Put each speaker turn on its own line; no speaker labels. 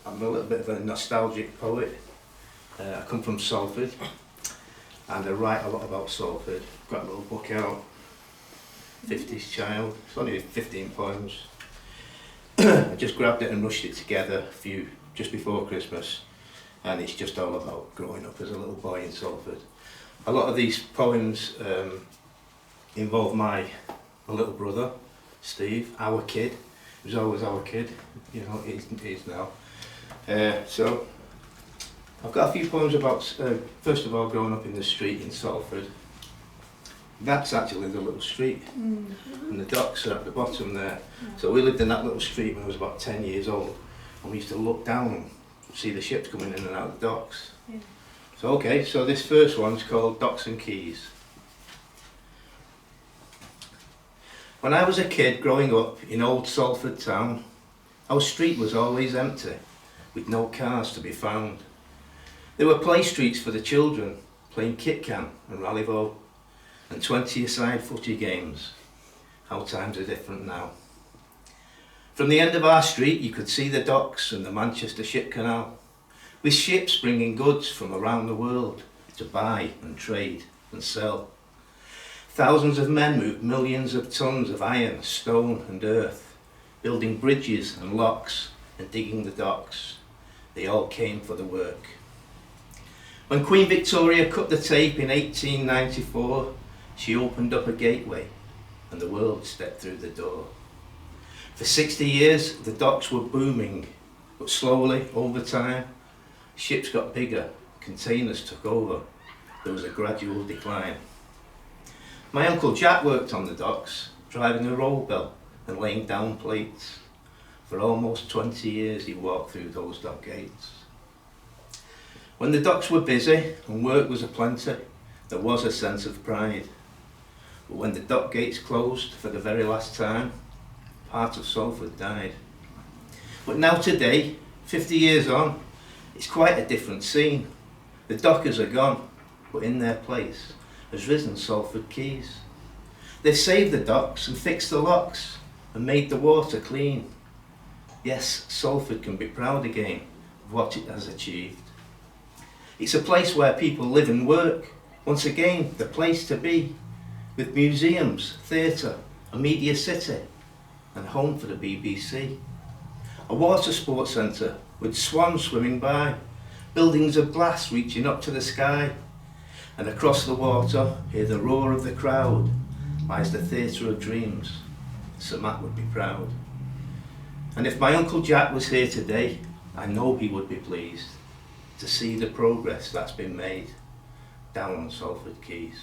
I'm a little bit of a nostalgic poet. I come from Salford and I write a lot about Salford. I've got a little book out, 50s Child. It's only 15 poems. I just grabbed it and rushed it together just before Christmas, and it's just all about growing up as a little boy in Salford. A lot of these poems involve my little brother, Steve, our kid. He was always our kid, he is now. So I've got a few poems about, first of all, growing up in the street in Salford. That's actually the little street, and the docks are at the bottom there. So we lived in that little street when I was about 10 years old, and we used to look down and see the ships coming in and out of the docks. Yeah. So this first one's called Docks and Quays. When I was a kid growing up in old Salford town, our street was always empty, with no cars to be found. There were play streets for the children, playing kit can and rally-vo, and 20-a-side footy games. How times are different now. From the end of our street you could see the docks and the Manchester Ship Canal, with ships bringing goods from around the world to buy and trade and sell. Thousands of men moved millions of tons of iron, stone and earth, building bridges and locks and digging the docks. They all came for the work. When Queen Victoria cut the tape in 1894, she opened up a gateway and the world stepped through the door. For 60 years the docks were booming, but slowly, over time, ships got bigger, containers took over. There was a gradual decline. My Uncle Jack worked on the docks, driving a roll bell and laying down plates. For almost 20 years he walked through those dock gates. When the docks were busy and work was aplenty, there was a sense of pride. But when the dock gates closed for the very last time, part of Salford died. But now today, 50 years on, it's quite a different scene. The dockers are gone, but in their place has risen Salford Quays. They've saved the docks and fixed the locks and made the water clean. Yes, Salford can be proud again of what it has achieved. It's a place where people live and work, once again the place to be, with museums, theatre, a media city and home for the BBC. A water sports centre with swans swimming by, buildings of glass reaching up to the sky, and across the water, hear the roar of the crowd, lies the Theatre of Dreams. Sir Matt would be proud. And if my Uncle Jack was here today, I know he would be pleased to see the progress that's been made down on Salford Quays.